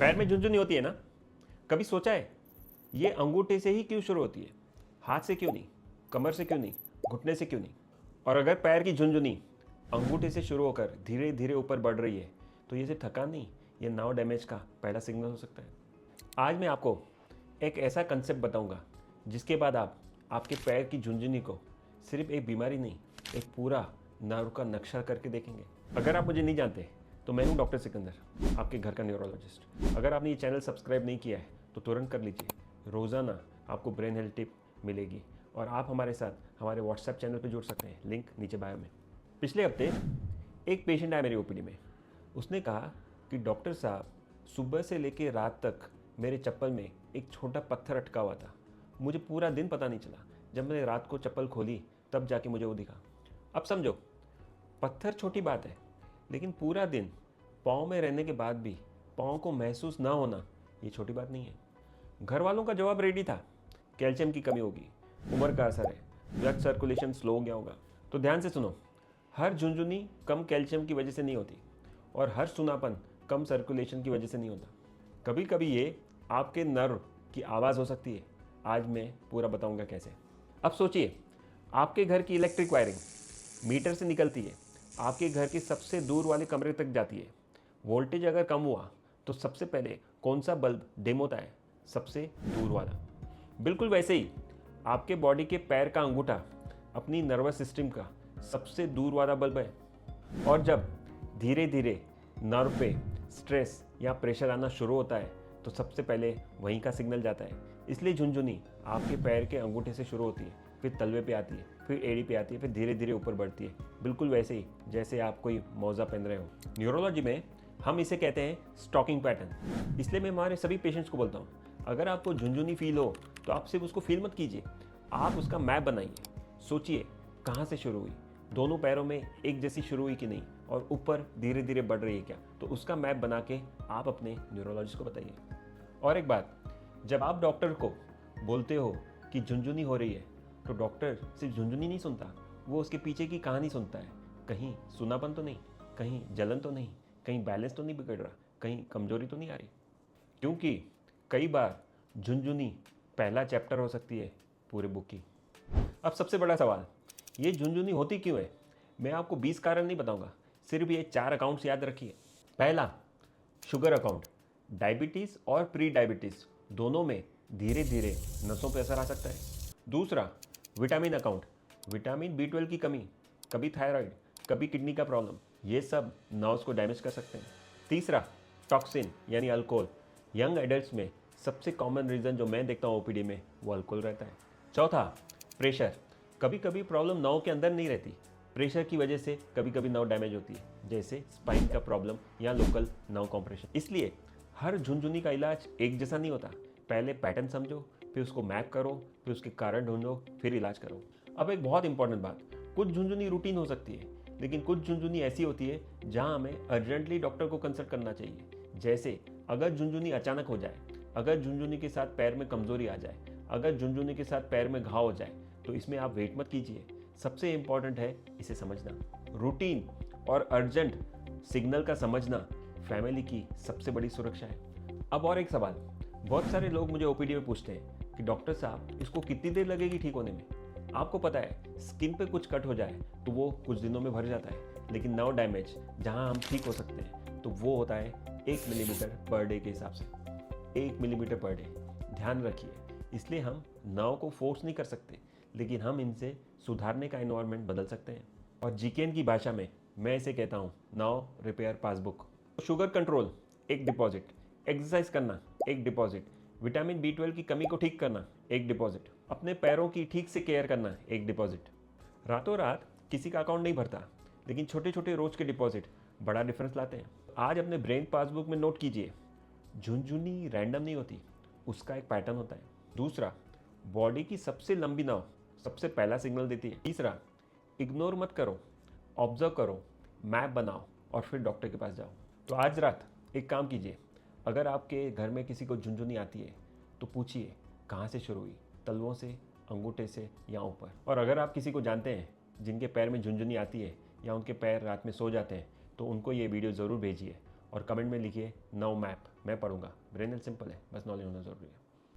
पैर में झुनझुनी होती है ना, कभी सोचा है ये अंगूठे से ही क्यों शुरू होती है? हाथ से क्यों नहीं, कमर से क्यों नहीं, घुटने से क्यों नहीं? और अगर पैर की झुनझुनी अंगूठे से शुरू होकर धीरे धीरे ऊपर बढ़ रही है तो ये सिर्फ थकान नहीं, ये नर्व डैमेज का पहला सिग्नल हो सकता है। आज मैं आपको एक ऐसा कंसेप्ट बताऊंगा जिसके बाद आप आपके पैर की झुनझुनी को सिर्फ एक बीमारी नहीं, एक पूरा नर्व का नक्शा करके देखेंगे। अगर आप मुझे नहीं जानते तो मैं हूं डॉक्टर सिकंदर, आपके घर का न्यूरोलॉजिस्ट। अगर आपने ये चैनल सब्सक्राइब नहीं किया है तो तुरंत कर लीजिए। रोज़ाना आपको ब्रेन हेल्थ टिप मिलेगी और आप हमारे साथ हमारे व्हाट्सएप चैनल पर जुड़ सकते हैं, लिंक नीचे बायो में। पिछले हफ्ते एक पेशेंट आया मेरी ओपीडी में। उसने कहा कि डॉक्टर साहब, सुबह से लेकर रात तक मेरे चप्पल में एक छोटा पत्थर अटका हुआ था। मुझे पूरा दिन पता नहीं चला, जब मैंने रात को चप्पल खोली तब जाके मुझे वो दिखा। अब समझो, पत्थर छोटी बात है, लेकिन पूरा दिन पाँव में रहने के बाद भी पाँव को महसूस ना होना ये छोटी बात नहीं है। घर वालों का जवाब रेडी था, कैल्शियम की कमी होगी, उम्र का असर है, ब्लड सर्कुलेशन स्लो हो गया होगा। तो ध्यान से सुनो, हर झुनझुनी कम कैल्शियम की वजह से नहीं होती और हर सुनापन कम सर्कुलेशन की वजह से नहीं होता। कभी कभी ये आपके नर्व की आवाज़ हो सकती है। आज मैं पूरा बताऊंगा कैसे। अब सोचिए, आपके घर की इलेक्ट्रिक वायरिंग मीटर से निकलती है, आपके घर के सबसे दूर वाले कमरे तक जाती है। वोल्टेज अगर कम हुआ तो सबसे पहले कौन सा बल्ब डिम होता है? सबसे दूर वाला। बिल्कुल वैसे ही आपके बॉडी के पैर का अंगूठा अपनी नर्वस सिस्टम का सबसे दूर वाला बल्ब है। और जब धीरे धीरे नर्व पे स्ट्रेस या प्रेशर आना शुरू होता है तो सबसे पहले वहीं का सिग्नल जाता है। इसलिए झुनझुनी आपके पैर के अंगूठे से शुरू होती है, फिर तलवे पे आती है, फिर एड़ी पे आती है, फिर धीरे धीरे ऊपर बढ़ती है। बिल्कुल वैसे ही जैसे आप कोई मौजा पहन रहे हो। न्यूरोलॉजी में हम इसे कहते हैं स्टॉकिंग पैटर्न। इसलिए मैं हमारे सभी पेशेंट्स को बोलता हूँ, अगर आपको झुनझुनी फील हो तो आप सिर्फ उसको फील मत कीजिए, आप उसका मैप बनाइए। सोचिए कहाँ से शुरू हुई, दोनों पैरों में एक जैसी शुरू हुई कि नहीं, और ऊपर धीरे धीरे बढ़ रही है क्या, तो उसका मैप बना के आप अपने न्यूरोलॉजिस्ट को बताइए। और एक बात, जब आप डॉक्टर को बोलते हो कि झुनझुनी हो रही है तो डॉक्टर सिर्फ झुनझुनी नहीं सुनता, वो उसके पीछे की कहानी सुनता है। कहीं सुनापन तो नहीं, कहीं जलन तो नहीं, कहीं बैलेंस तो नहीं बिगड़ रहा, कहीं कमजोरी तो नहीं आ रही। क्योंकि कई बार झुनझुनी पहला चैप्टर हो सकती है पूरे बुक की। अब सबसे बड़ा सवाल, ये झुनझुनी होती क्यों है? मैं आपको 20 कारण नहीं बताऊंगा, सिर्फ ये 4 अकाउंट्स याद रखिए। पहला, शुगर अकाउंट। डायबिटीज़ और प्री डायबिटीज़ दोनों में धीरे धीरे नसों पर असर आ सकता है। दूसरा, विटामिन अकाउंट। विटामिन B12 की कमी, कभी थायराइड, कभी किडनी का प्रॉब्लम, ये सब नर्व्स को डैमेज कर सकते हैं। तीसरा, टॉक्सिन यानी अल्कोहल। यंग एडल्ट्स में सबसे कॉमन रीज़न जो मैं देखता हूँ ओपीडी में वो अल्कोहल रहता है। चौथा, प्रेशर। कभी कभी प्रॉब्लम नर्व के अंदर नहीं रहती, प्रेशर की वजह से कभी कभी नर्व डैमेज होती है, जैसे स्पाइन का प्रॉब्लम या लोकल नर्व कॉम्प्रेशन। इसलिए हर झुनझुनी का इलाज एक जैसा नहीं होता। पहले पैटर्न समझो, फिर उसको मैप करो, फिर उसके कारण ढूंढो, फिर इलाज करो। अब एक बहुत इंपॉर्टेंट बात, कुछ झुनझुनी रूटीन हो सकती है, लेकिन कुछ झुनझुनी ऐसी होती है जहां हमें अर्जेंटली डॉक्टर को कंसल्ट करना चाहिए। जैसे अगर झुनझुनी अचानक हो जाए, अगर झुनझुनी के साथ पैर में कमजोरी आ जाए, अगर झुनझुनी के साथ पैर में घाव हो जाए, तो इसमें आप वेट मत कीजिए। सबसे इंपॉर्टेंट है इसे समझना। रूटीन और अर्जेंट सिग्नल का समझना फैमिली की सबसे बड़ी सुरक्षा है। अब और एक सवाल, बहुत सारे लोग मुझे ओपीडी में पूछते हैं कि डॉक्टर साहब, इसको कितनी देर लगेगी ठीक होने में? आपको पता है, स्किन पे कुछ कट हो जाए तो वो कुछ दिनों में भर जाता है, लेकिन नर्व डैमेज जहां हम ठीक हो सकते हैं तो वो होता है 1 मिलीमीटर पर डे के हिसाब से। 1 मिलीमीटर पर डे, ध्यान रखिए। इसलिए हम नर्व को फोर्स नहीं कर सकते, लेकिन हम इनसे सुधारने का एनवायरनमेंट बदल सकते हैं। और जीकेएन की भाषा में मैं इसे कहता हूँ nerve repair passbook. Sugar control एक डिपॉजिट, एक्सरसाइज करना एक डिपॉजिट, विटामिन B12 की कमी को ठीक करना एक डिपॉजिट, अपने पैरों की ठीक से केयर करना एक डिपॉजिट। रातों रात किसी का अकाउंट नहीं भरता, लेकिन छोटे छोटे रोज के डिपॉजिट बड़ा डिफरेंस लाते हैं। आज अपने ब्रेन पासबुक में नोट कीजिए, झुनझुनी रैंडम नहीं होती, उसका एक पैटर्न होता है। दूसरा, बॉडी की सबसे लंबी नर्व सबसे पहला सिग्नल देती है। तीसरा, इग्नोर मत करो, ऑब्जर्व करो, मैप बनाओ और फिर डॉक्टर के पास जाओ। तो आज रात एक काम कीजिए, अगर आपके घर में किसी को झुनझुनी आती है तो पूछिए कहाँ से शुरू हुई, तलवों से, अंगूठे से या ऊपर। और अगर आप किसी को जानते हैं जिनके पैर में झुनझुनी आती है या उनके पैर रात में सो जाते हैं तो उनको ये वीडियो ज़रूर भेजिए और कमेंट में लिखिए नो मैप, मैं पढ़ूंगा। ब्रेन सिंपल है, बस नॉलेज होना ज़रूरी है।